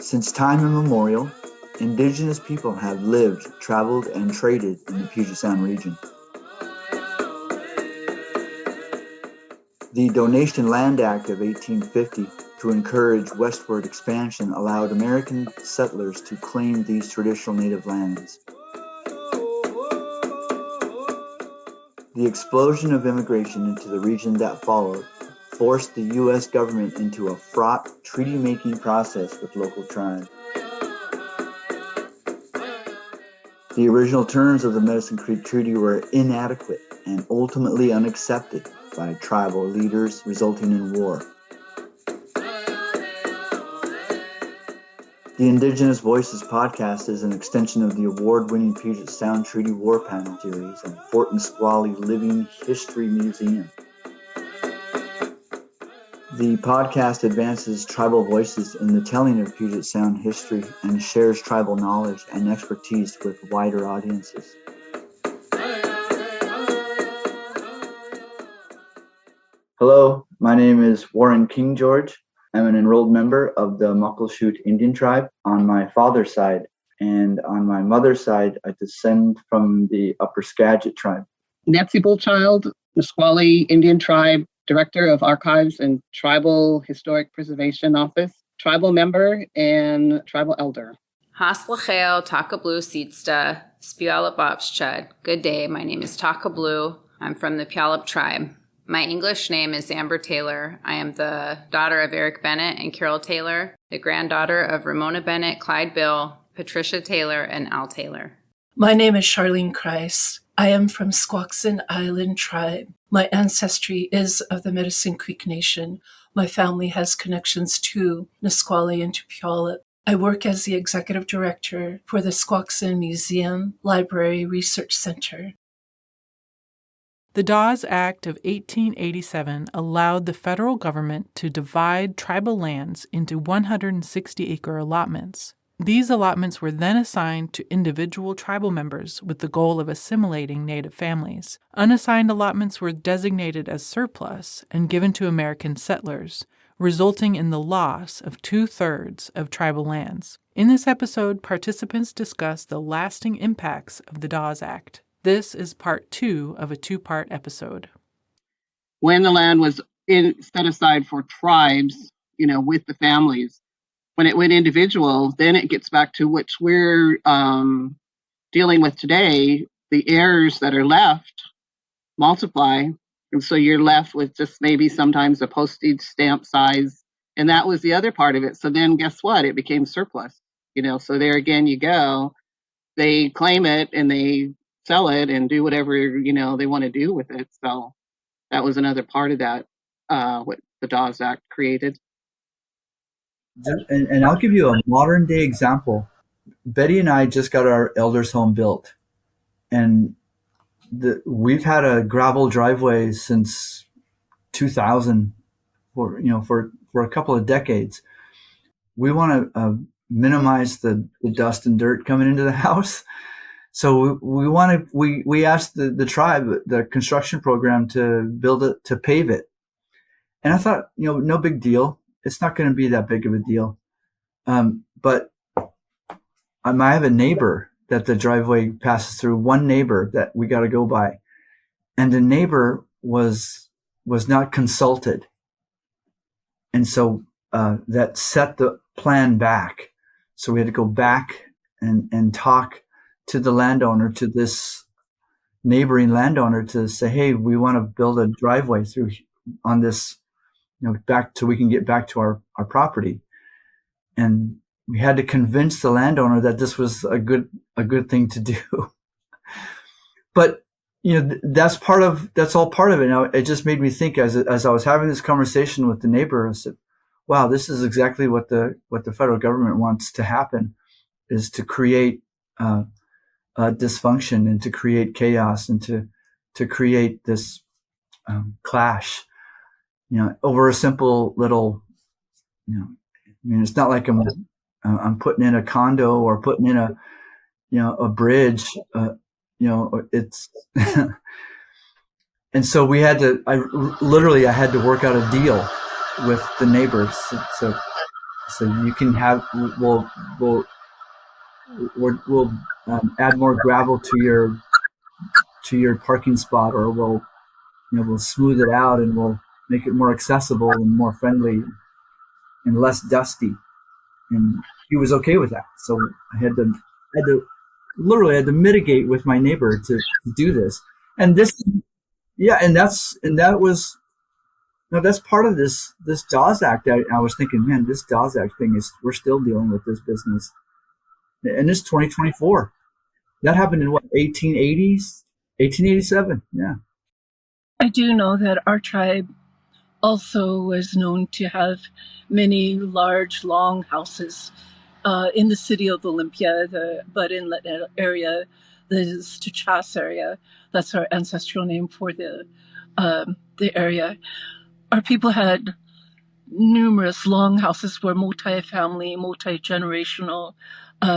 Since time immemorial, indigenous people have lived, traveled, and traded in the Puget Sound region. The Donation Land Act of 1850, to encourage westward expansion, allowed American settlers to claim these traditional native lands. The explosion of immigration into the region that followed forced the U.S. government into a fraught treaty-making process with local tribes. The original terms of the Medicine Creek Treaty were inadequate and ultimately unaccepted by tribal leaders, resulting in war. The Indigenous Voices podcast is an extension of the award-winning Puget Sound Treaty War Panel series and Fort Nisqually Living History Museum. The podcast advances tribal voices in the telling of Puget Sound history and shares tribal knowledge and expertise with wider audiences. Hello, my name is Warren KingGeorge. I'm an enrolled member of the Muckleshoot Indian tribe on my father's side, and on my mother's side, I descend from the Upper Skagit tribe. Nettsie Bullchild, Nisqually Indian tribe, Director of Archives and Tribal Historic Preservation Office, tribal member, and tribal elder. Haslacheo Takablu Seedsta, Puyallup Chud. Good day, my name is Takablu. I'm from the Puyallup tribe. My English name is Amber Taylor. I am the daughter of Eric Bennett and Carol Taylor, the granddaughter of Ramona Bennett, Clyde Bill, Patricia Taylor, and Al Taylor. My name is Charlene Krise. I am from Squaxin Island tribe. My ancestry is of the Medicine Creek Nation. My family has connections to Nisqually and to Puyallup. I work as the executive director for the Squaxin Museum Library Research Center. The Dawes Act of 1887 allowed the federal government to divide tribal lands into 160-acre allotments. These allotments were then assigned to individual tribal members with the goal of assimilating native families. Unassigned allotments were designated as surplus and given to American settlers, resulting in the loss of 2/3 of tribal lands. In this episode, participants discuss the lasting impacts of the Dawes Act. This is part 2 of a 2-part episode. When the land was set aside for tribes, with the families, when it went individual, then it gets back to which we're dealing with today. The heirs that are left multiply, and so you're left with just maybe sometimes a postage stamp size, and that was the other part of it. So then guess what? It became surplus, so there again you go. They claim it and they sell it and do whatever, they want to do with it. So that was another part of that, what the Dawes Act created. And I'll give you a modern day example. Betty and I just got our elders home built, and we've had a gravel driveway since 2000 for a couple of decades. We want to minimize the dust and dirt coming into the house. So we asked the tribe, the construction program, to build it, to pave it. And I thought, no big deal. It's not going to be that big of a deal. But I have a neighbor that the driveway passes through, one neighbor that we got to go by. And the neighbor was not consulted. And so that set the plan back. So we had to go back and talk to the landowner, to this neighboring landowner, to say, hey, we want to build a driveway through on this, back so we can get back to our property. And we had to convince the landowner that this was a good thing to do. But that's all part of it. Now it just made me think as I was having this conversation with the neighbor, I said, wow, this is exactly what the federal government wants to happen, is to create dysfunction and to create chaos and to create this clash, over a simple little, it's not like I'm putting in a condo or putting in a bridge, it's, and so I had to work out a deal with the neighbors. So So you can have we'll add more gravel to your parking spot, or we'll smooth it out and we'll make it more accessible and more friendly and less dusty. And he was okay with that. So I had to literally had to mitigate with my neighbor to do this. And this, yeah, and that was, that's part of this Dawes Act. I was thinking, man, this Dawes Act thing we're still dealing with this business, and it's 2024. That happened in what, 1880s, 1887. Yeah. I do know that our tribe also was known to have many large, long houses in the city of Olympia, the Bud Inlet area, the Stachas area. That's our ancestral name for the area. Our people had numerous long houses where multi-family, multi-generational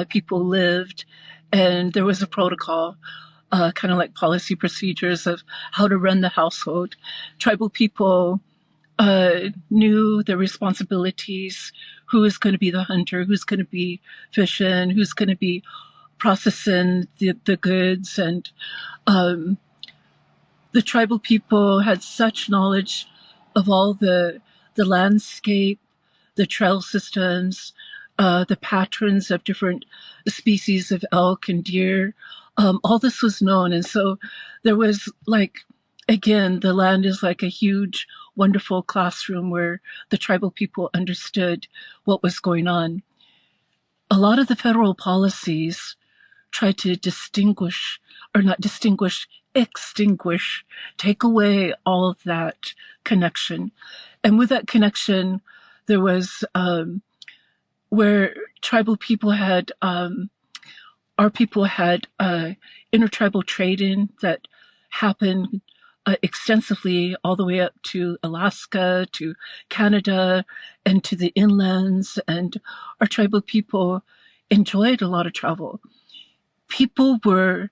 people lived, and there was a protocol, kind of like policy procedures of how to run the household. Tribal people knew their responsibilities, who is going to be the hunter, who's going to be fishing, who's going to be processing the goods. And the tribal people had such knowledge of all the landscape, the trail systems, the patterns of different species of elk and deer. All this was known. And so there was again, the land is like a huge, wonderful classroom where the tribal people understood what was going on. A lot of the federal policies try to extinguish, take away all of that connection. And with that connection, there was where tribal people had, our people had intertribal trading that happened extensively all the way up to Alaska, to Canada, and to the inlands. And our tribal people enjoyed a lot of travel. People were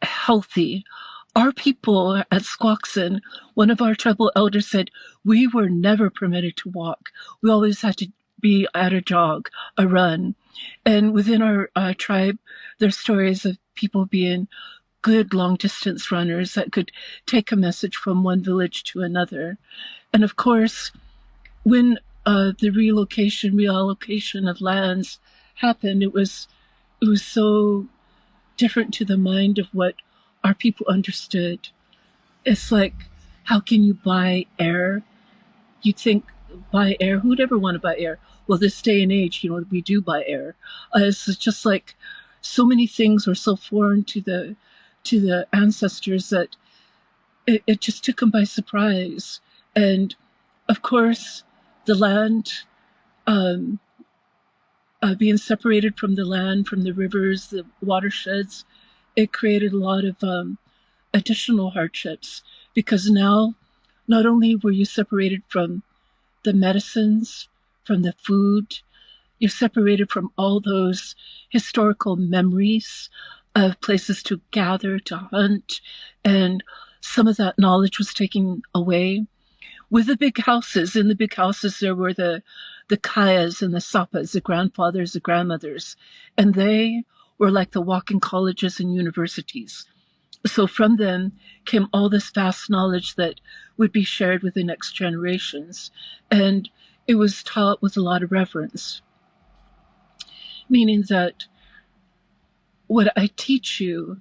healthy. Our people at Squaxin, one of our tribal elders said, we were never permitted to walk. We always had to be at a jog, a run. And within our tribe, there's stories of people being good long-distance runners that could take a message from one village to another. And of course, when the reallocation of lands happened, it was so different to the mind of what our people understood. It's like, how can you buy air? You'd think, buy air? Who'd ever want to buy air? Well, this day and age, we do buy air. It's just like so many things were so foreign to the ancestors that it just took them by surprise. And of course, the land, being separated from the land, from the rivers, the watersheds, it created a lot of additional hardships, because now not only were you separated from the medicines, from the food, you're separated from all those historical memories of places to gather, to hunt, and some of that knowledge was taken away. With the big houses, in the big houses, there were the kayas and the sapas, the grandfathers, the grandmothers, and they were like the walking colleges and universities. So from them came all this vast knowledge that would be shared with the next generations. And it was taught with a lot of reverence, meaning that what I teach you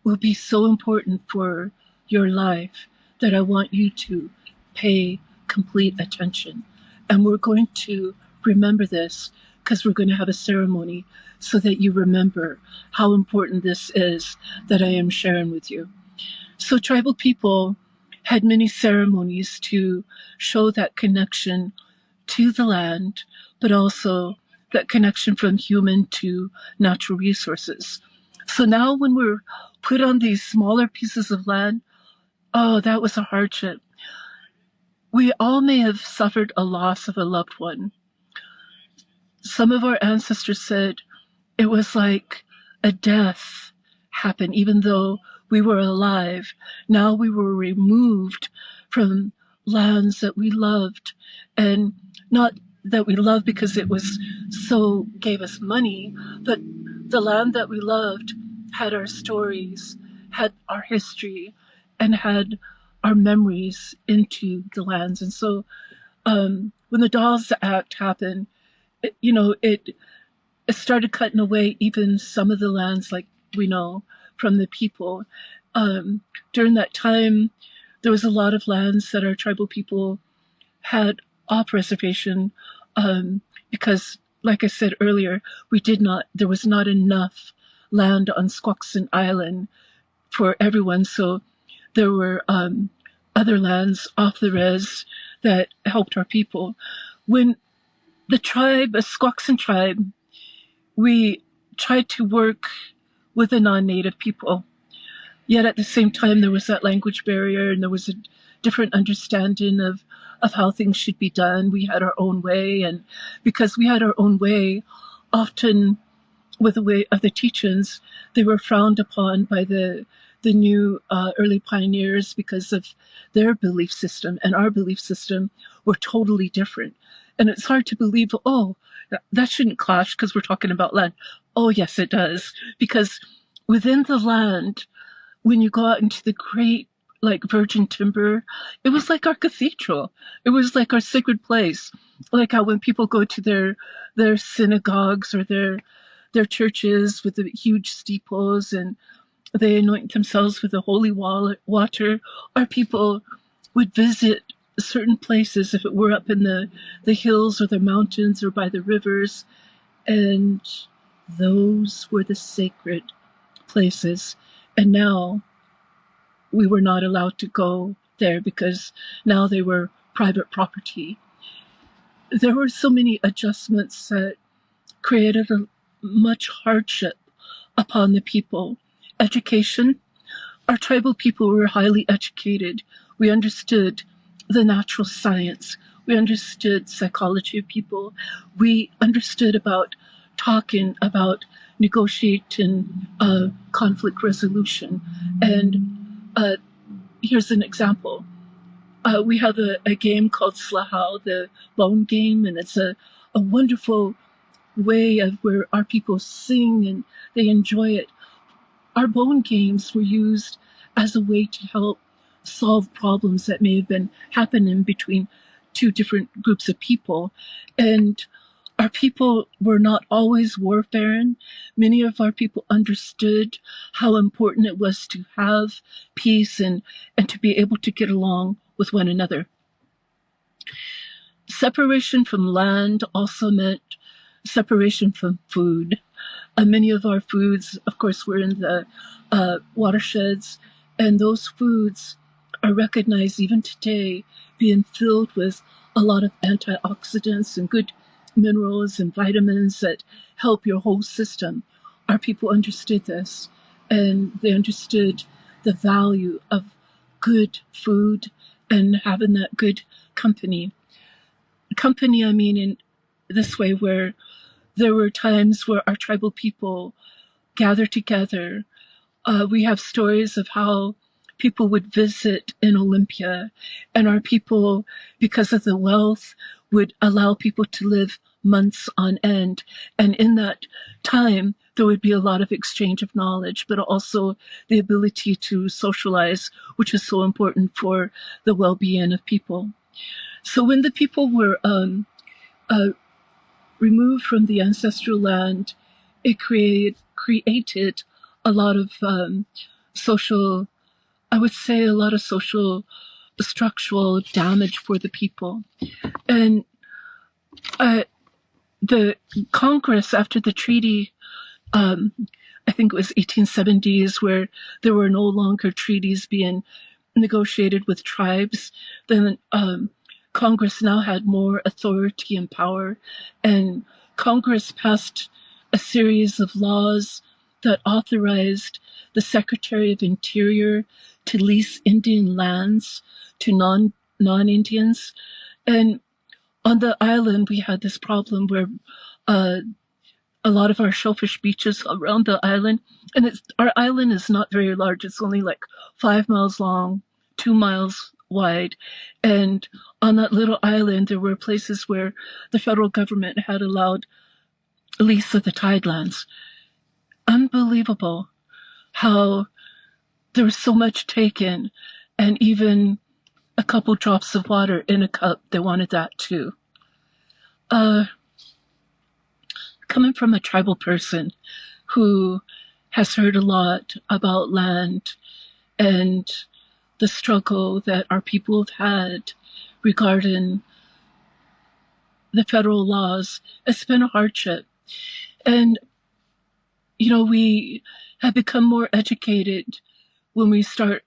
will be so important for your life that I want you to pay complete attention. And we're going to remember this because we're going to have a ceremony so that you remember how important this is that I am sharing with you. So tribal people had many ceremonies to show that connection to the land, but also that connection from human to natural resources. So now when we're put on these smaller pieces of land, oh, that was a hardship. We all may have suffered a loss of a loved one. Some of our ancestors said it was like a death happened, even though we were alive. Now we were removed from lands that we loved, and not that we loved because it was so gave us money, but the land that we loved had our stories, had our history, and had our memories into the lands. And so when the Dawes Act happened, it started cutting away even some of the lands, like we know, from the people. During that time, there was a lot of lands that our tribal people had off reservation because, like I said earlier, there was not enough land on Squaxin Island for everyone. So there were other lands off the res that helped our people. When the Squaxin tribe, we tried to work with the non-native people. Yet at the same time, there was that language barrier and there was a different understanding of how things should be done. We had our own way. And because we had our own way, often with the way of the teachings, they were frowned upon by the new early pioneers because of their belief system, and our belief system were totally different. And it's hard to believe, oh, that shouldn't clash because we're talking about land. Oh, yes, it does. Because within the land, when you go out into the great, like, virgin timber, it was like our cathedral. It was like our sacred place. Like how when people go to their synagogues or their churches with the huge steeples and they anoint themselves with the holy water, our people would visit certain places, if it were up in the hills or the mountains or by the rivers, and those were the sacred places. And now we were not allowed to go there because now they were private property. There were so many adjustments that created a much hardship upon the people. Education. Our tribal people were highly educated. We understood the natural science. We understood psychology of people. We understood about talking, about negotiating conflict resolution. And here's an example. We have a game called Slahau, the bone game, and it's a wonderful way of where our people sing and they enjoy it. Our bone games were used as a way to help solve problems that may have been happening between two different groups of people. And our people were not always warfaring. Many of our people understood how important it was to have peace and to be able to get along with one another. Separation from land also meant separation from food. Many of our foods, of course, were in the watersheds, and those foods are recognized even today being filled with a lot of antioxidants and good minerals and vitamins that help your whole system. Our people understood this, and they understood the value of good food and having that good company. Company, I mean, in this way, where there were times where our tribal people gathered together. We have stories of how people would visit in Olympia, and our people, because of the wealth, would allow people to live months on end. And in that time, there would be a lot of exchange of knowledge, but also the ability to socialize, which is so important for the well-being of people. So when the people were removed from the ancestral land, it created a lot of social, I would say a lot of social structural damage for the people. And the Congress, after the treaty, I think it was 1870s, where there were no longer treaties being negotiated with tribes, then Congress now had more authority and power, and Congress passed a series of laws that authorized the Secretary of Interior to lease Indian lands to non-Indians. And on the island, we had this problem where a lot of our shellfish beaches around the island, and our island is not very large. It's only like 5 miles long, 2 miles wide. And on that little island, there were places where the federal government had allowed lease of the tidelands. Unbelievable how there was so much taken, and even a couple drops of water in a cup, they wanted that too. Coming from a tribal person who has heard a lot about land and the struggle that our people have had regarding the federal laws, it's been a hardship. And, we have become more educated when we start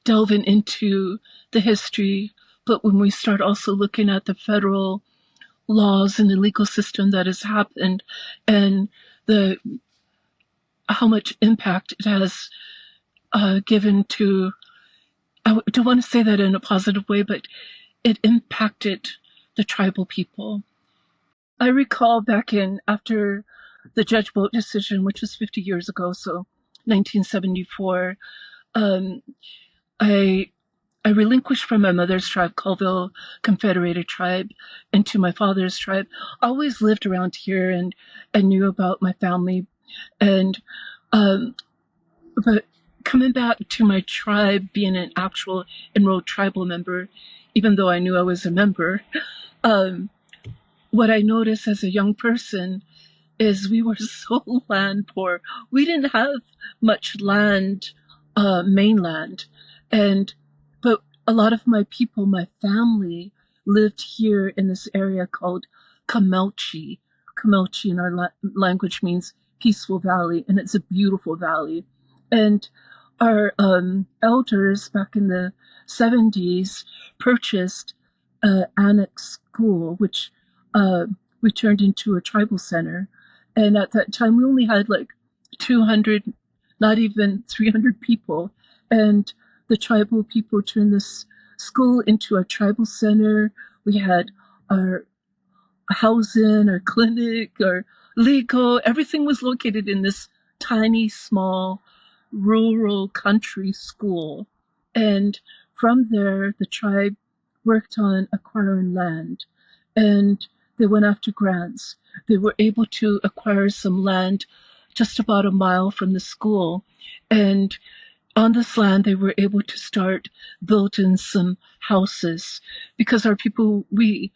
delving into the history, but when we start also looking at the federal laws and the legal system that has happened, and how much impact it has given to, I don't want to say that in a positive way, but it impacted the tribal people. I recall back after the Judge Boat decision, which was 50 years ago, so 1974, I relinquished from my mother's tribe, Colville Confederated Tribe, into my father's tribe. I always lived around here and knew about my family. And, but coming back to my tribe, being an actual enrolled tribal member, even though I knew I was a member, what I noticed as a young person is we were so land poor. We didn't have much land, mainland. But a lot of my people, my family, lived here in this area called Camelchi. Camelchi in our language means peaceful valley, and it's a beautiful valley. And our elders back in the 70s purchased an annex school, which we turned into a tribal center. And at that time, we only had like 200, not even 300 people. And the tribal people turned this school into a tribal center. We had our housing, our clinic, our legal, everything was located in this tiny, small, rural country school. And from there, the tribe worked on acquiring land, and they went after grants. They were able to acquire some land just about a mile from the school. And on this land, they were able to start building some houses because our people, we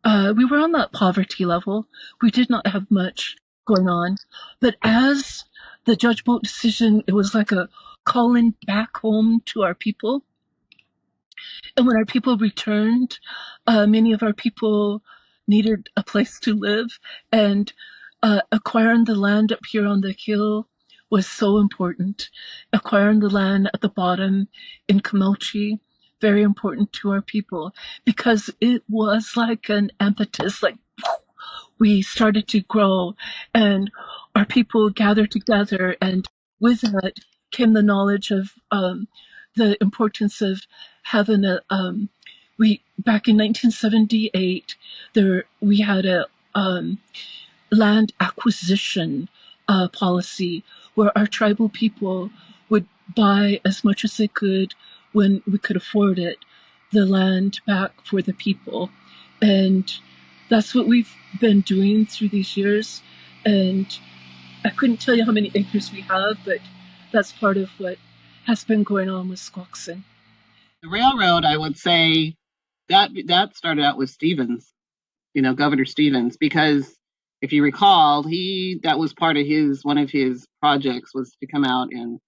were on that poverty level. We did not have much going on. But as the Judge Boat decision, it was like a calling back home to our people. And when our people returned, many of our people needed a place to live. And acquiring the land up here on the hill was so important. Acquiring the land at the bottom in Camelchi, very important to our people, because it was like an impetus, like we started to grow and our people gathered together. And with that came the knowledge of the importance of having we back in 1978, we had a land acquisition policy where our tribal people would buy as much as they could when we could afford it, the land back for the people. And that's what we've been doing through these years. And I couldn't tell you how many acres we have, but that's part of what has been going on with Squaxin. The railroad, I would say, that started out with Stevens, Governor Stevens, because if you recall, that was part of one of his projects was to come out and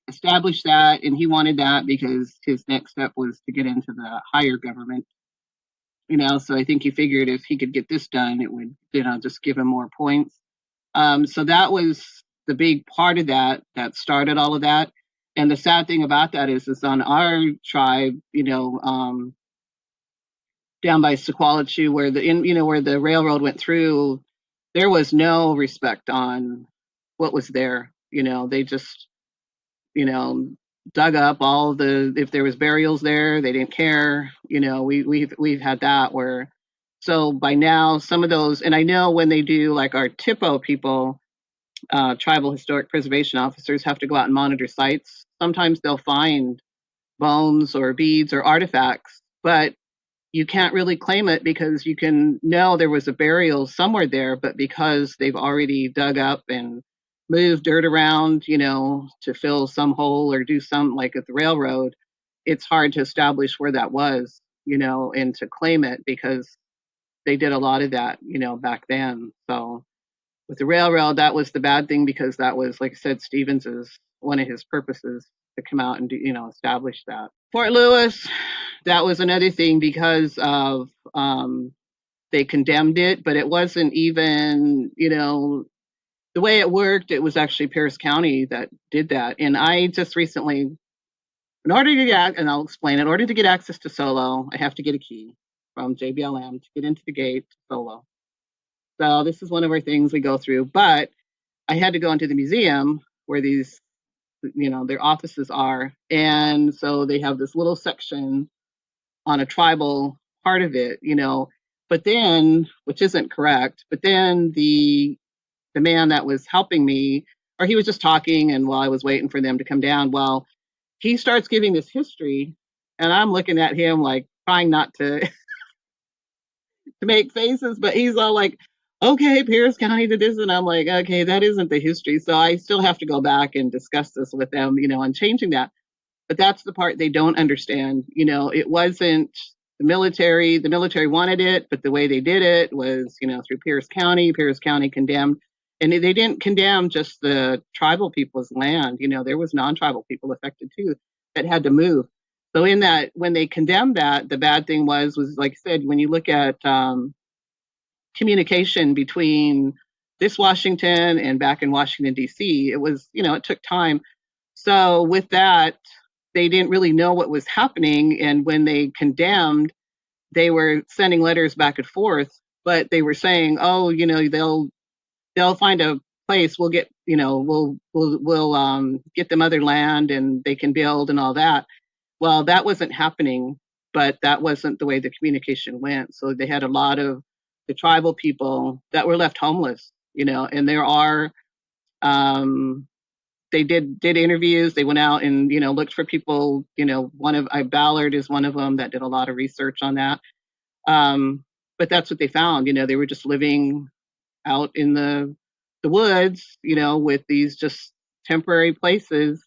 establish that, and he wanted that because his next step was to get into the higher government. So I think he figured if he could get this done, it would, just give him more points. So that was the big part of that started all of that. And the sad thing about that is on our tribe, down by Sequalachie, where where the railroad went through, there was no respect on what was there. They just, dug up if there was burials there, they didn't care. We've had that where, so by now some of those, and I know when they do like our TIPO people, tribal historic preservation officers have to go out and monitor sites. Sometimes they'll find bones or beads or artifacts, but you can't really claim it because you can know there was a burial somewhere there, but because they've already dug up and moved dirt around, to fill some hole or do some like at the railroad, it's hard to establish where that was, and to claim it because they did a lot of that, back then. So with the railroad, that was the bad thing because that was, like I said, Stevens's one of his purposes to come out and do, establish that. Fort Lewis, that was another thing because of they condemned it, but it wasn't even, the way it worked. It was actually Pierce County that did that. And I just recently, in order to get, and I'll explain, in order to get access to Solo, I have to get a key from JBLM to get into the gate to Solo. So this is one of our things we go through, but I had to go into the museum where these, their offices are. And so they have this little section on a tribal part of it, but then, which isn't correct, but then the man that was helping me, or he was just talking, and while I was waiting for them to come down, well, he starts giving this history, and I'm looking at him like trying not to to make faces, but he's all like, okay, Pierce County did this, and I'm like, okay, that isn't the history. So I still have to go back and discuss this with them, on changing that. But that's the part they don't understand. It wasn't the military. The military wanted it, but the way they did it was, through Pierce County. Pierce County condemned, and they didn't condemn just the tribal people's land. There was non-tribal people affected too that had to move. So in that, when they condemned that, the bad thing was like I said, when you look at communication between this Washington and back in Washington D.C., it was, it took time. So with that, they didn't really know what was happening. And when they condemned, they were sending letters back and forth, but they were saying, oh, they'll find a place. We'll get, we'll get them other land and they can build and all that. Well, that wasn't happening, but that wasn't the way the communication went. So they had a lot of the tribal people that were left homeless, and there are, they did interviews. They went out and looked for people. One of Ballard is one of them that did a lot of research on that. But that's what they found. They were just living out in the woods. With these just temporary places,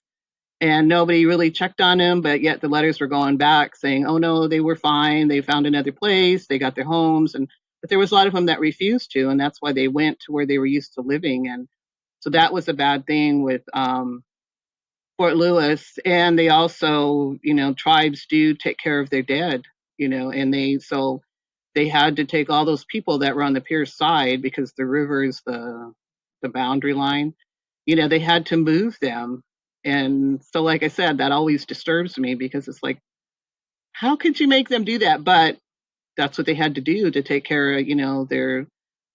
and nobody really checked on them. But yet the letters were going back saying, "Oh no, they were fine. They found another place. They got their homes." But there was a lot of them that refused to, and that's why they went to where they were used to living. And so that was a bad thing with Fort Lewis. And they also, tribes do take care of their dead, and they had to take all those people that were on the Pierce side because the river is the boundary line. They had to move them. And so, like I said, that always disturbs me because it's like, how could you make them do that? But that's what they had to do to take care of, their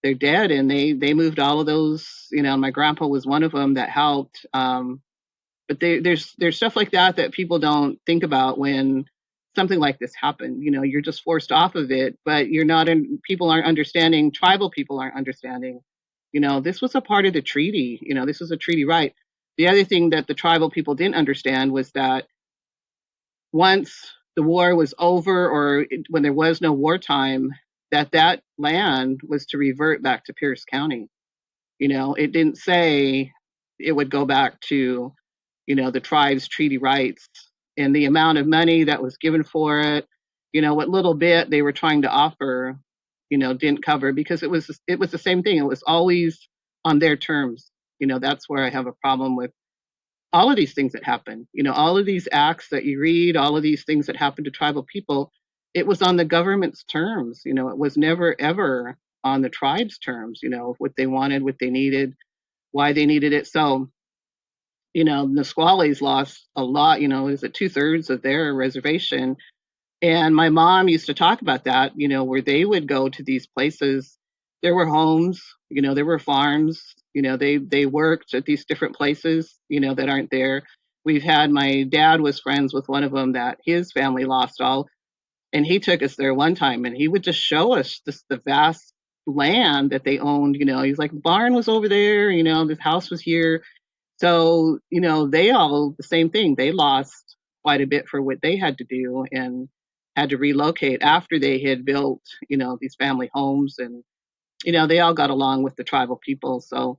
dead. And they moved all of those. My grandpa was one of them that helped. But there's stuff like that people don't think about when something like this happened. You're just forced off of it, but you're not in. People aren't understanding. Tribal people aren't understanding. This was a part of the treaty. This was a treaty right. The other thing that the tribal people didn't understand was that once the war was over, or when there was no wartime, that land was to revert back to Pierce County. It didn't say it would go back to the tribe's treaty rights, and the amount of money that was given for it, what little bit they were trying to offer, didn't cover because it was the same thing. It was always on their terms. That's where I have a problem with all of these things that happen. All of these acts that you read, all of these things that happen to tribal people, it was on the government's terms. It was never ever on the tribe's terms. What they wanted, what they needed, why they needed it. So Nisqually's lost a lot, is it 2/3 of their reservation. And my mom used to talk about that, where they would go to these places. There were homes, there were farms, they worked at these different places, that aren't there. My dad was friends with one of them that his family lost all, and he took us there one time and he would just show us the vast land that they owned. He's like, barn was over there, this house was here. So, they all, the same thing, they lost quite a bit for what they had to do and had to relocate after they had built, these family homes. And, they all got along with the tribal people. So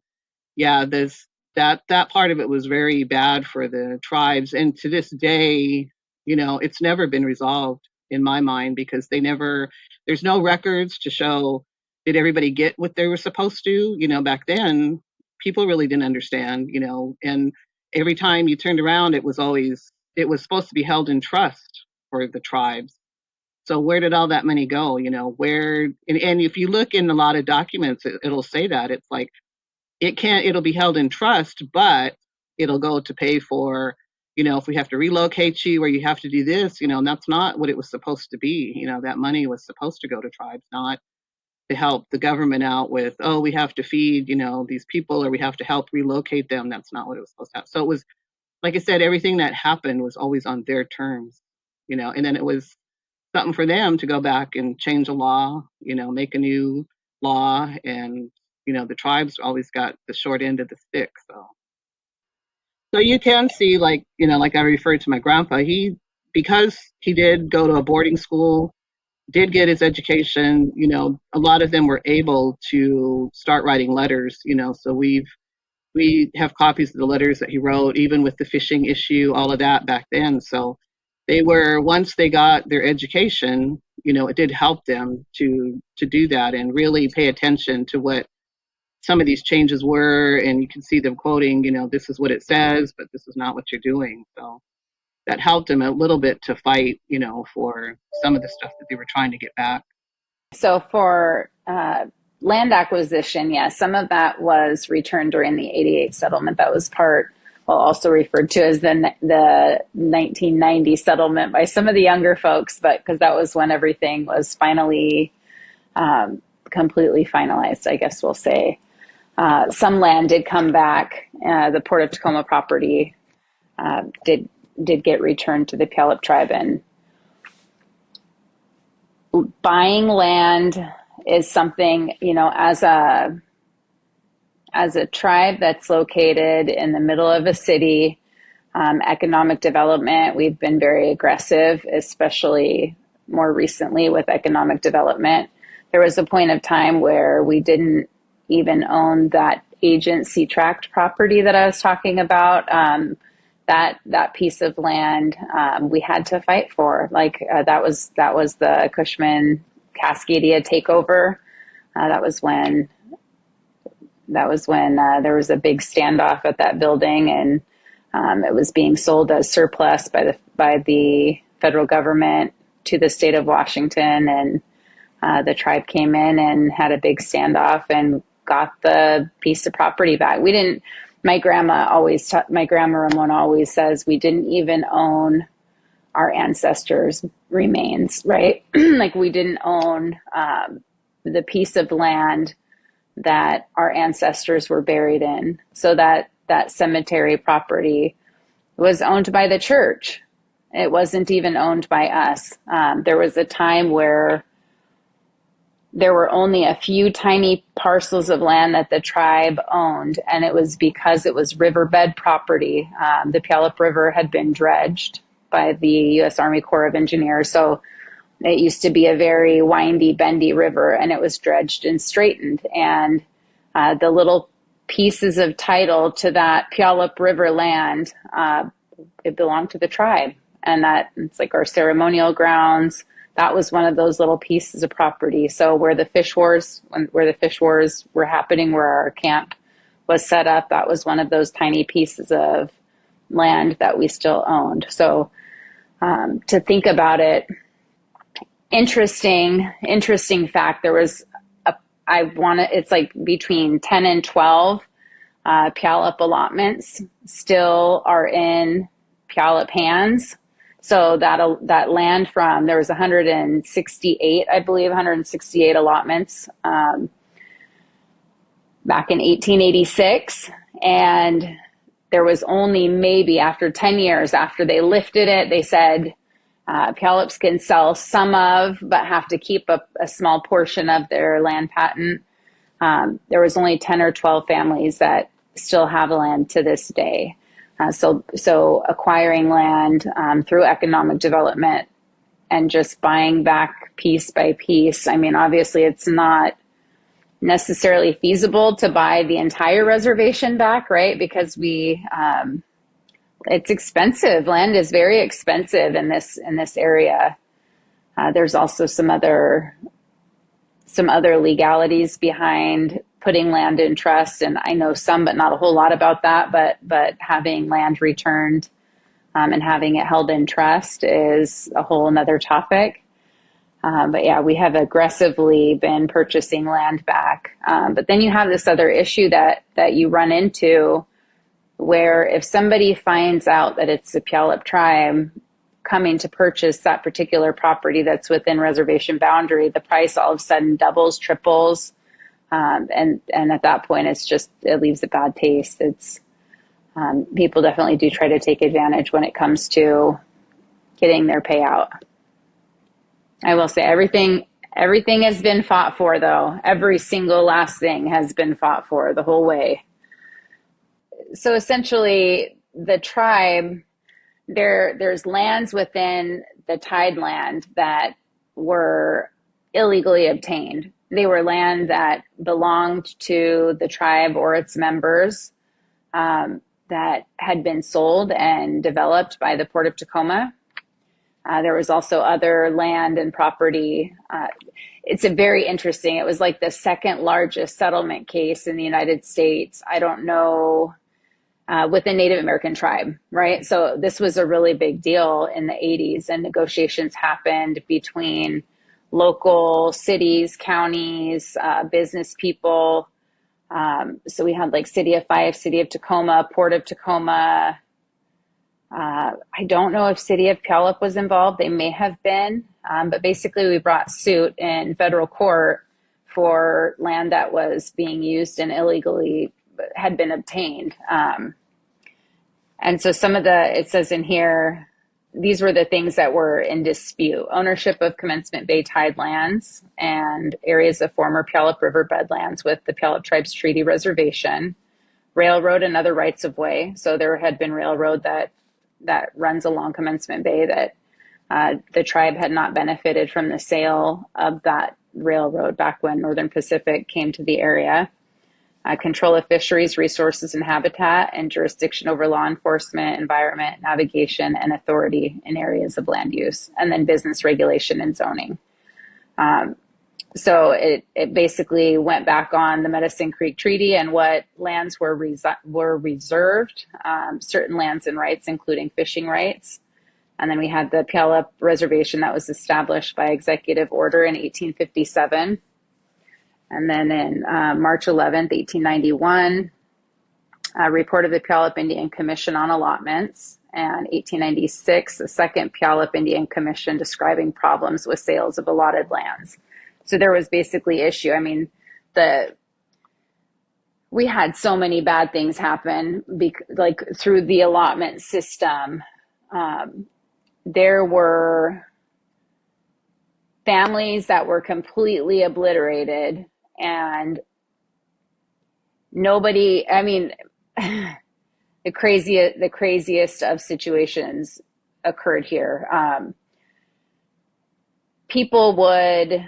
yeah, there's that part of it was very bad for the tribes. And to this day, it's never been resolved in my mind, because there's no records to show, did everybody get what they were supposed to? Back then, people really didn't understand, and every time you turned around, it was supposed to be held in trust for the tribes. So where did all that money go? And if you look in a lot of documents, it'll say that it's like, it'll be held in trust, but it'll go to pay for, if we have to relocate you or you have to do this, and that's not what it was supposed to be. That money was supposed to go to tribes, not to help the government out with, oh, we have to feed, these people, or we have to help relocate them. That's not what it was supposed to have. So it was, like I said, everything that happened was always on their terms, and then it was something for them to go back and change a law, make a new law. And the tribes always got the short end of the stick. So you can see, like I referred to my grandpa, because he did go to a boarding school, did get his education, a lot of them were able to start writing letters. So we have copies of the letters that he wrote, even with the fishing issue, all of that back then. So once they got their education, it did help them to do that and really pay attention to what some of these changes were. And you can see them quoting, this is what it says, but this is not what you're doing. So that helped them a little bit to fight, for some of the stuff that they were trying to get back. So for land acquisition, yes, some of that was returned during the 88 settlement. That was also referred to as the 1990 settlement by some of the younger folks, but because that was when everything was finally completely finalized, I guess we'll say. Some land did come back. The Port of Tacoma property did get returned to the Puyallup tribe. And buying land is something, as a tribe that's located in the middle of a city, economic development, we've been very aggressive, especially more recently with economic development. There was a point of time where we didn't even own that agency tract property that I was talking about. That piece of land we had to fight for. That was the Cushman Cascadia takeover. That was when there was a big standoff at that building, and it was being sold as surplus by the federal government to the state of Washington, and the tribe came in and had a big standoff and got the piece of property back. We didn't. My grandma Ramona always says we didn't even own our ancestors' remains, right? Like we didn't own the piece of land that our ancestors were buried in. So that cemetery property was owned by the church. It wasn't even owned by us. There was a time where there were only a few tiny parcels of land that the tribe owned, and it was because it was riverbed property. The Puyallup River had been dredged by the U.S. Army Corps of Engineers, so it used to be a very windy, bendy river, and it was dredged and straightened. And the little pieces of title to that Puyallup River land, it belonged to the tribe, and that it's like our ceremonial grounds. That was one of those little pieces of property. So where the fish wars were happening, where our camp was set up, that was one of those tiny pieces of land that we still owned. So to think about it, interesting fact, there was it's like between 10 and 12 Puyallup allotments still are in Puyallup hands. So that land there was 168, I believe, 168 allotments back in 1886. And there was only maybe after 10 years after they lifted it, they said Puyallups can sell some of, but have to keep a small portion of their land patent. There was only 10 or 12 families that still have land to this day. So acquiring land through economic development and just buying back piece by piece. I mean, obviously, it's not necessarily feasible to buy the entire reservation back, right? Because it's expensive. Land is very expensive in this area. There's also some other legalities behind putting land in trust, and I know some, but not a whole lot about that. But having land returned and having it held in trust is a whole another topic. But yeah, we have aggressively been purchasing land back. But then you have this other issue that you run into, where if somebody finds out that it's the Puyallup tribe coming to purchase that particular property that's within reservation boundary, the price all of a sudden doubles, triples. And at that point, it leaves a bad taste. People definitely do try to take advantage when it comes to getting their payout. I will say everything has been fought for, though. Every single last thing has been fought for the whole way. So essentially, the tribe, there's lands within the tied land that were illegally obtained. They were land that belonged to the tribe or its members that had been sold and developed by the Port of Tacoma. There was also other land and property. It's very interesting. It was like the second largest settlement case in the United States. I don't know, with a Native American tribe, right? So this was a really big deal in the 80s, and negotiations happened between local cities, counties, business people. So we had like City of Fife, City of Tacoma, Port of Tacoma. I don't know if City of Puyallup was involved. They may have been, but basically we brought suit in federal court for land that was being used and illegally had been obtained. And so it says in here, these were the things that were in dispute: ownership of Commencement Bay tied lands and areas of former Puyallup River bedlands with the Puyallup Tribes Treaty Reservation, railroad and other rights of way. So there had been railroad that runs along Commencement Bay that the tribe had not benefited from the sale of that railroad back when Northern Pacific came to the area. Control of fisheries, resources, and habitat, and jurisdiction over law enforcement, environment, navigation, and authority in areas of land use, and then business regulation and zoning. So it basically went back on the Medicine Creek Treaty and what lands were reserved, certain lands and rights, including fishing rights. And then we had the Puyallup Reservation that was established by executive order in 1857. And then in March 11th, 1891, a report of the Puyallup Indian Commission on allotments, and 1896, the second Puyallup Indian Commission describing problems with sales of allotted lands. So there was basically issue. I mean, we had so many bad things happen like through the allotment system. There were families that were completely obliterated, and nobody, I mean, the craziest of situations occurred here. People would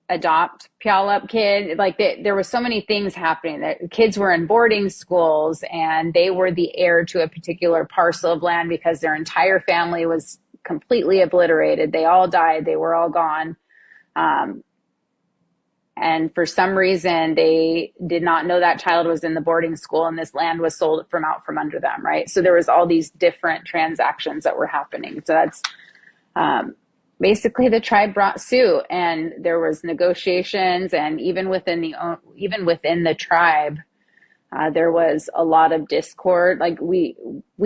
adopt Puyallup kids. Like there were so many things happening. That kids were in boarding schools and they were the heir to a particular parcel of land because their entire family was completely obliterated. They all died. They were all gone. And for some reason, they did not know that child was in the boarding school, and this land was sold out from under them, right? So there was all these different transactions that were happening. So that's basically the tribe brought suit, and there was negotiations, and even within the tribe, there was a lot of discord. Like we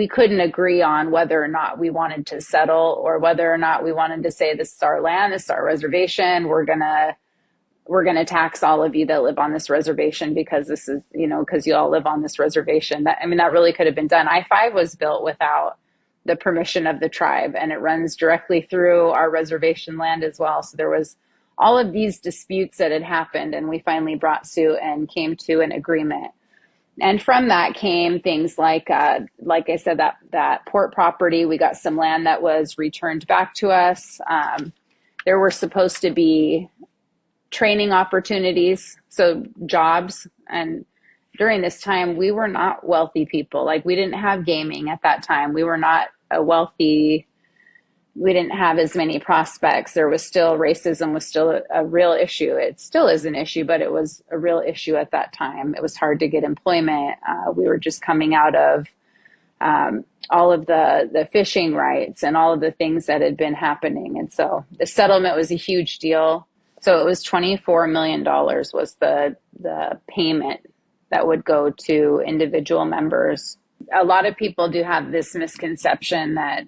couldn't agree on whether or not we wanted to settle or whether or not we wanted to say, this is our land, this is our reservation. We're gonna tax all of you that live on this reservation because this is, because you all live on this reservation. That really could have been done. I-5 was built without the permission of the tribe, and it runs directly through our reservation land as well. So there was all of these disputes that had happened, and we finally brought suit and came to an agreement. And from that came things like I said, that port property. We got some land that was returned back to us. There were supposed to be training opportunities, so jobs. And during this time, we were not wealthy people. Like, we didn't have gaming at that time. We were not a wealthy. We didn't have as many prospects. There was still racism was still a real issue. It still is an issue, but it was a real issue at that time. It was hard to get employment. We were just coming out of all of the fishing rights and all of the things that had been happening. And so the settlement was a huge deal. So it was $24 million was the payment that would go to individual members. A lot of people do have this misconception that,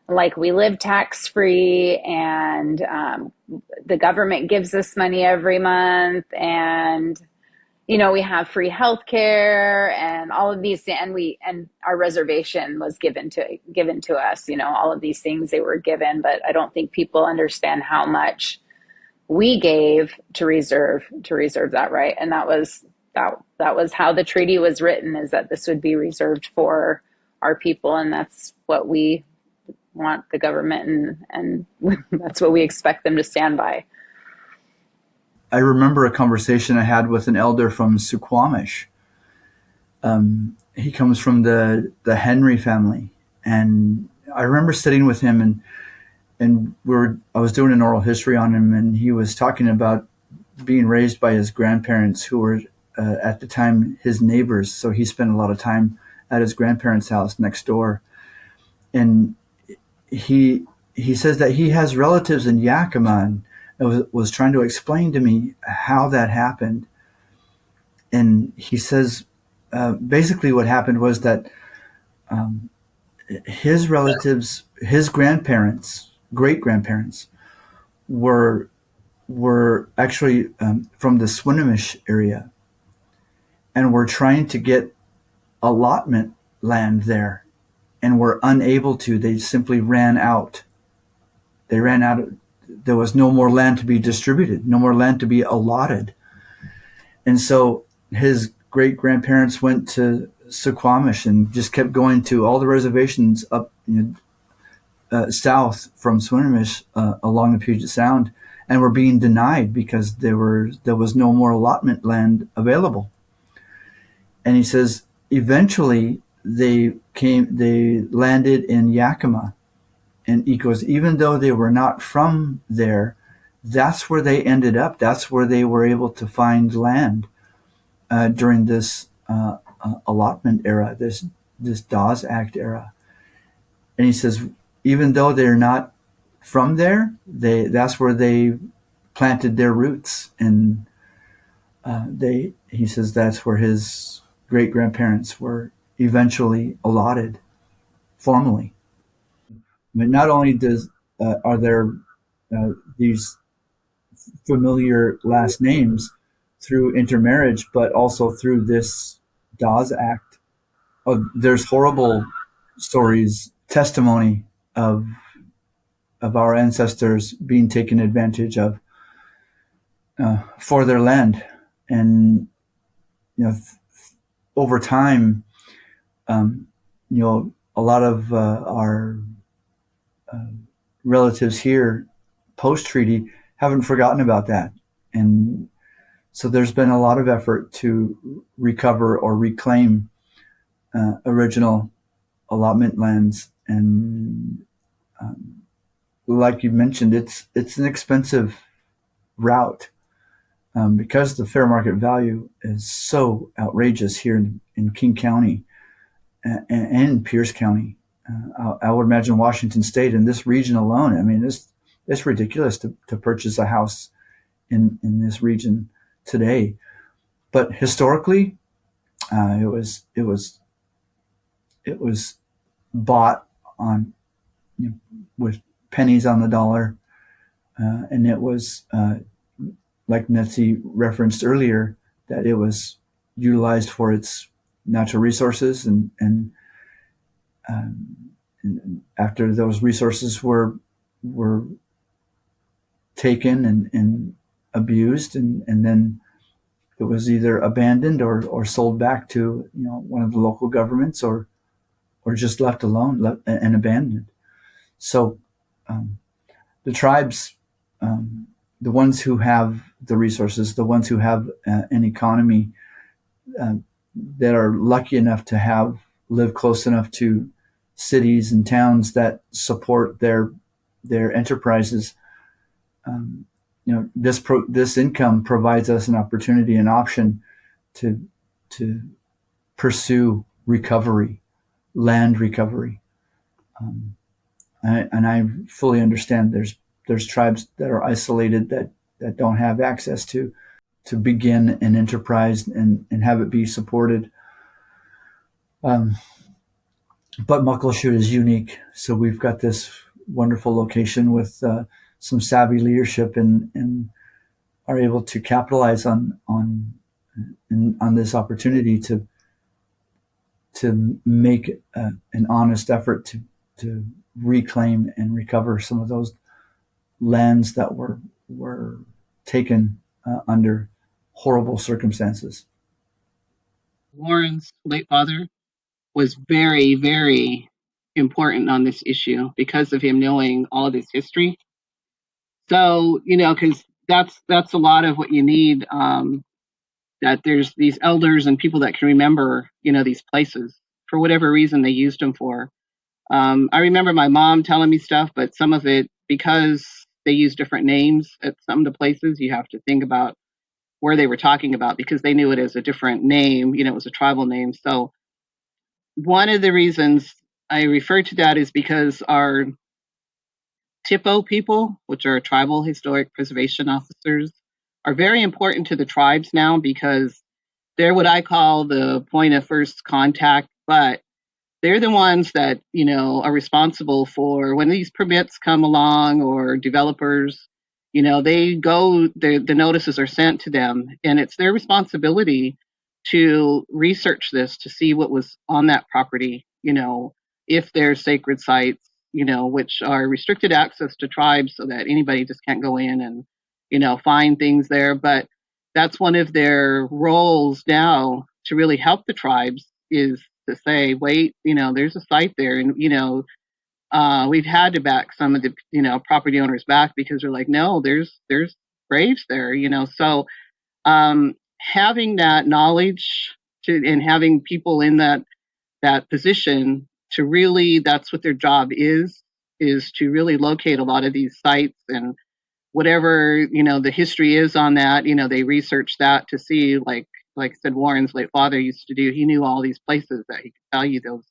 like, we live tax-free and the government gives us money every month, and we have free health care and all of these, and our reservation was given to us, all of these things they were given. But I don't think people understand how much we gave to reserve that right. And that was how the treaty was written, is that this would be reserved for our people. And that's what we want the government, and that's what we expect them to stand by. I remember a conversation I had with an elder from Suquamish. He comes from the Henry family, and I remember sitting with him, and I was doing an oral history on him, and he was talking about being raised by his grandparents, who were at the time his neighbors. So he spent a lot of time at his grandparents' house next door, and he says that he has relatives in Yakima, and was trying to explain to me how that happened. And he says basically what happened was that his relatives, his grandparents, great grandparents, were actually from the Swinomish area, and were trying to get allotment land there, and were unable to. They simply ran out. They ran out. There was no more land to be distributed, no more land to be allotted. And so his great grandparents went to Suquamish and just kept going to all the reservations up south from Swinomish along the Puget Sound, and were being denied because there was no more allotment land available. And he says eventually they landed in Yakima, and he goes, even though they were not from there, that's where they ended up. That's where they were able to find land during this allotment era, this Dawes Act era. And he says, even though they're not from there, that's where they planted their roots, and he says that's where his great grandparents were eventually allotted formally. But not only are there these familiar last names through intermarriage, but also through this Dawes Act. There's horrible stories, testimony of our ancestors being taken advantage of for their land. And over time, a lot of our relatives here post-treaty haven't forgotten about that. And so there's been a lot of effort to recover or reclaim original allotment lands. And like you mentioned, it's an expensive route because the fair market value is so outrageous here in King County and Pierce County. I would imagine Washington State and this region alone. I mean, it's ridiculous to purchase a house in this region today. But historically, it was bought on with pennies on the dollar, and it was like Nettsie referenced earlier, that it was utilized for its natural resources, and after those resources were taken and abused, and then it was either abandoned or sold back to one of the local governments, or just left alone and abandoned. So the tribes, the ones who have the resources, the ones who have an economy that are lucky enough to live close enough to cities and towns that support their enterprises, this income provides us an opportunity, an option to pursue recovery, land recovery. And I fully understand there's tribes that are isolated that don't have access to begin an enterprise and have it be supported. But Muckleshoot is unique. So we've got this wonderful location with some savvy leadership and are able to capitalize on this opportunity to make an honest effort to reclaim and recover some of those lands that were taken under horrible circumstances. Warren's late father was very, very important on this issue because of him knowing all of his history. So, because that's a lot of what you need, that there's these elders and people that can remember, these places for whatever reason they used them for. I remember my mom telling me stuff, but some of it, because they use different names at some of the places, you have to think about where they were talking about because they knew it as a different name. It was a tribal name. So one of the reasons I refer to that is because our TIPO people, which are tribal historic preservation officers, are very important to the tribes now because they're what I call the point of first contact, but they're the ones that, are responsible for when these permits come along or developers, they go, the notices are sent to them and it's their responsibility to research this to see what was on that property, if there's sacred sites, which are restricted access to tribes so that anybody just can't go in and, find things there. But that's one of their roles now to really help the tribes is to say, wait, there's a site there. And, we've had to back some of the, property owners back because they're like, no, there's graves there, So having that knowledge and having people in that position to really, that's what their job is to really locate a lot of these sites and whatever, the history is on that, they research that to see, like I said, Warren's late father used to do. He knew all these places that he could tell you those.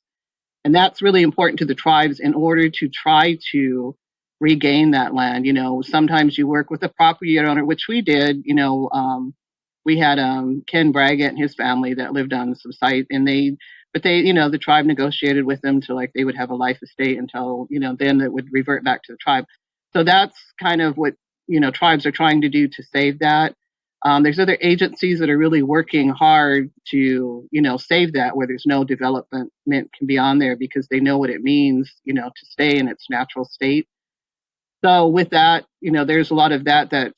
And that's really important to the tribes in order to try to regain that land. Sometimes you work with a property owner, which we did. We had Ken Braggett and his family that lived on some site, and they, the tribe negotiated with them to they would have a life estate until, then it would revert back to the tribe. So that's kind of what, tribes are trying to do to save that. There's other agencies that are really working hard to, save that where there's no development can be on there because they know what it means, to stay in its natural state. So with that, there's a lot of that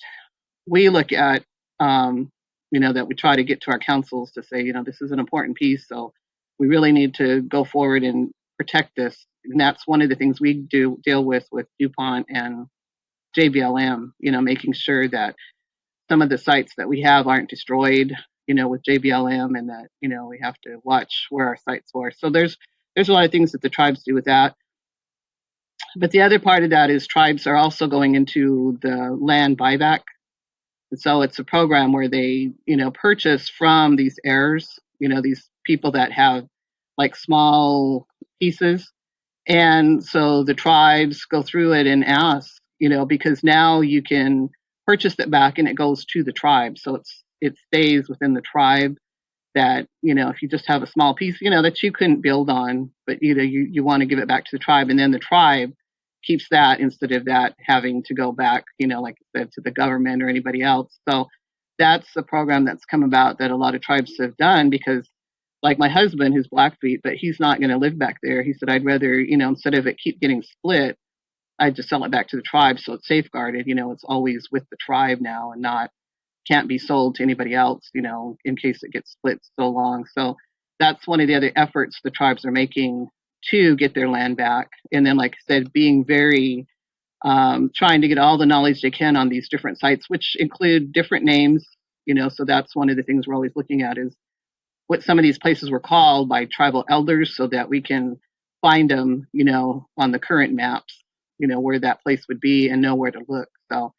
we look at, that we try to get to our councils to say, this is an important piece. So we really need to go forward and protect this. And that's one of the things we deal with DuPont and JBLM, making sure that some of the sites that we have aren't destroyed, with JBLM, and that, we have to watch where our sites are. So there's a lot of things that the tribes do with that. But the other part of that is tribes are also going into the land buyback. And so it's a program where they, purchase from these heirs, these people that have small pieces. And so the tribes go through it and ask, because now you can purchase it back and it goes to the tribe. So it stays within the tribe that, if you just have a small piece, that you couldn't build on, but you want to give it back to the tribe, and then the tribe keeps that instead of that having to go back, like I said, to the government or anybody else. So that's a program that's come about that a lot of tribes have done because like my husband, who's Blackfeet, but he's not going to live back there. He said, I'd rather, instead of it keep getting split, I'd just sell it back to the tribe so it's safeguarded. It's always with the tribe now and not can't be sold to anybody else, in case it gets split so long. So that's one of the other efforts the tribes are making to get their land back. And then, like I said, being very trying to get all the knowledge they can on these different sites, which include different names. So that's one of the things we're always looking at is what some of these places were called by tribal elders, so that we can find them, on the current maps, where that place would be and know where to look. So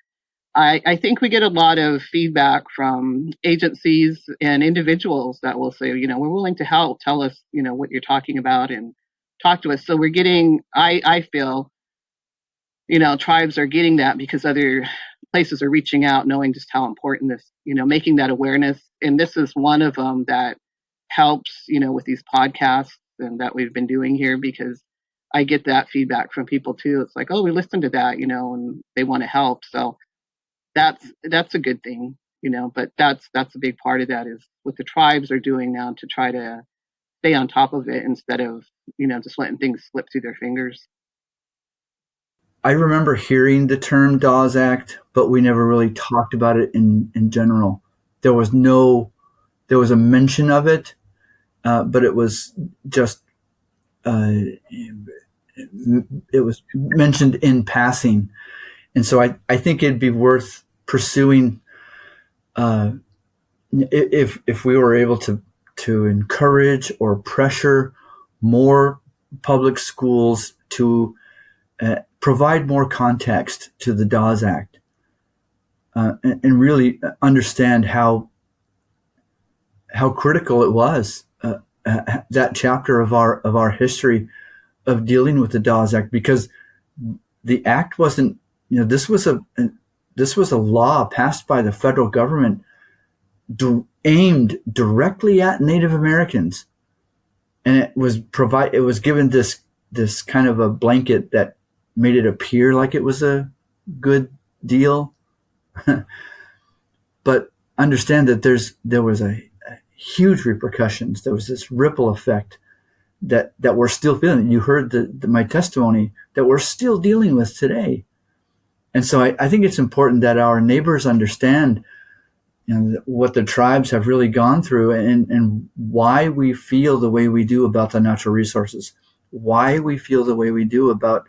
I think we get a lot of feedback from agencies and individuals that will say, we're willing to help. Tell us, what you're talking about and talk to us. So we're getting, I feel, tribes are getting that because other places are reaching out, knowing just how important this, making that awareness. And this is one of them that helps, with these podcasts and that we've been doing here, because I get that feedback from people too. It's like, oh, we listened to that, and they want to help. So that's a good thing, but that's a big part of that is what the tribes are doing now to try to stay on top of it instead of, just letting things slip through their fingers. I remember hearing the term Dawes Act, but we never really talked about it in general. There was a mention of it, but it was just, it was mentioned in passing. And so I think it'd be worth pursuing, if we were able to encourage or pressure more public schools to provide more context to the Dawes Act, and really understand how critical it was, that chapter of our history of dealing with the Dawes Act, because the act wasn't, this was a law passed by the federal government aimed directly at Native Americans, and it was given this kind of a blanket that made it appear like it was a good deal. But understand that there was a huge repercussions. There was this ripple effect that we're still feeling. You heard my testimony that we're still dealing with today. And so I think it's important that our neighbors understand, what the tribes have really gone through, and why we feel the way we do about the natural resources, why we feel the way we do about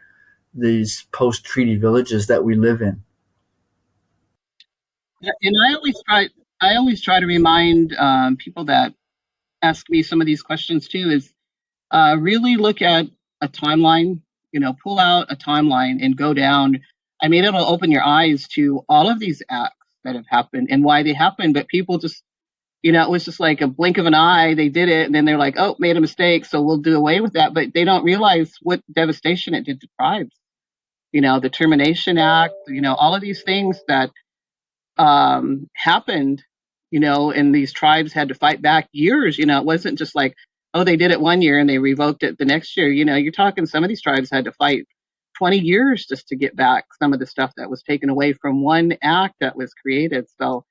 these post-treaty villages that we live in. And I always try to remind people that ask me some of these questions too, is really look at a timeline, pull out a timeline and go down. I mean, it'll open your eyes to all of these acts that have happened and why they happened. But people just, it was just like a blink of an eye. They did it. And then they're like, oh, made a mistake, so we'll do away with that. But they don't realize what devastation it did to tribes. The Termination Act, all of these things that happened, and these tribes had to fight back years. It wasn't just like, oh, they did it one year and they revoked it the next year. You're talking some of these tribes had to fight 20 years just to get back some of the stuff that was taken away from one act that was created. So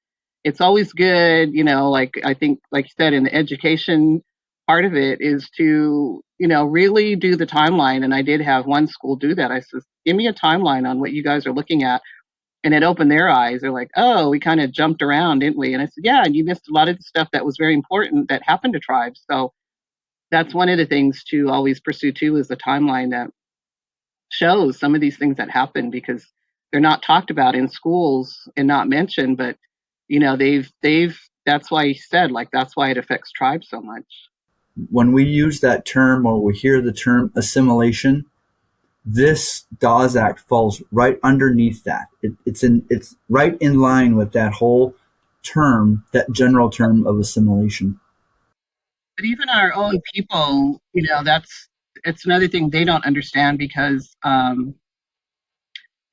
it's always good, like I think, like you said, in the education part of it is to, really do the timeline. And I did have one school do that. I said, give me a timeline on what you guys are looking at. And it opened their eyes. They're like, oh, we kind of jumped around, didn't we? And I said, yeah, and you missed a lot of the stuff that was very important that happened to tribes. So that's one of the things to always pursue too, is the timeline that shows some of these things that happen, because they're not talked about in schools and not mentioned. But, they've that's why he said, like, that's why it affects tribes so much. When we use that term, or we hear the term assimilation, this Dawes Act falls right underneath that. It's right in line with that whole term, that general term of assimilation. But even our own people, it's another thing they don't understand, because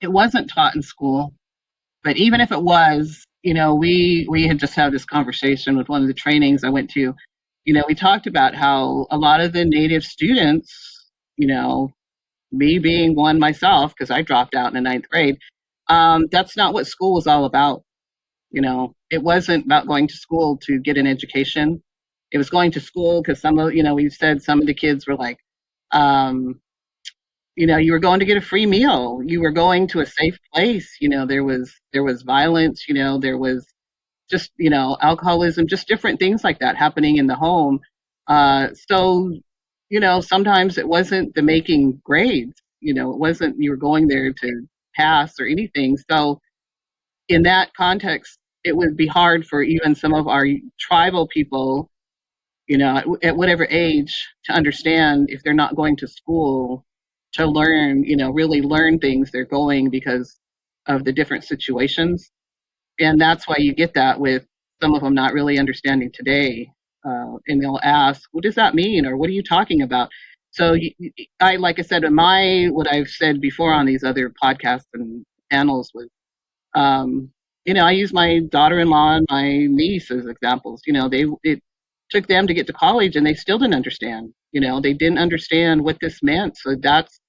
it wasn't taught in school. But even if it was, we had just had this conversation with one of the trainings I went to. We talked about how a lot of the Native students, me being one myself, because I dropped out in the ninth grade, that's not what school was all about. It wasn't about going to school to get an education. It was going to school because we've said some of the kids were like, you were going to get a free meal. You were going to a safe place. There was violence. There was just, alcoholism, just different things like that happening in the home. So, sometimes it wasn't the making grades, it wasn't you were going there to pass or anything. So in that context, it would be hard for even some of our tribal people, at whatever age, to understand if they're not going to school to learn, really learn things. They're going because of the different situations. And that's why you get that with some of them not really understanding today. And they'll ask, what does that mean? Or what are you talking about? So like I said, what I've said before on these other podcasts and panels was, I use my daughter-in-law and my niece as examples. It took them to get to college and they still didn't understand. They didn't understand what this meant. So that's,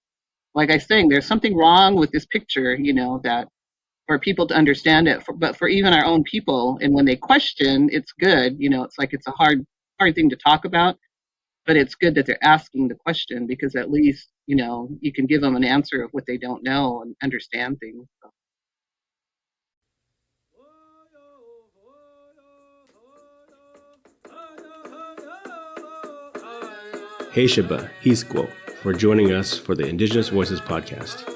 like I was saying, there's something wrong with this picture, that for people to understand it, but for even our own people, and when they question, it's good. It's like it's a hard thing to talk about, but it's good that they're asking the question, because at least, you can give them an answer of what they don't know and understand things. So. Hey Shiba, Hisquo, for joining us for the Indigenous Voices podcast.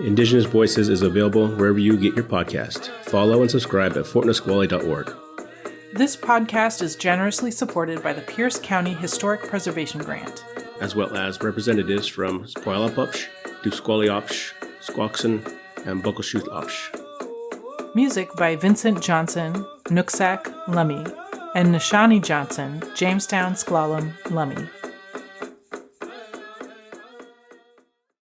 Indigenous Voices is available wherever you get your podcast. Follow and subscribe at fortnisqually.org. This podcast is generously supported by the Pierce County Historic Preservation Grant, as well as representatives from Puyallup, Nisqually, Squaxin, and Bullchild. Music by Vincent Johnson, Nooksack, Lummi, and Nishani Johnson, Jamestown, Sklallam, Lummi.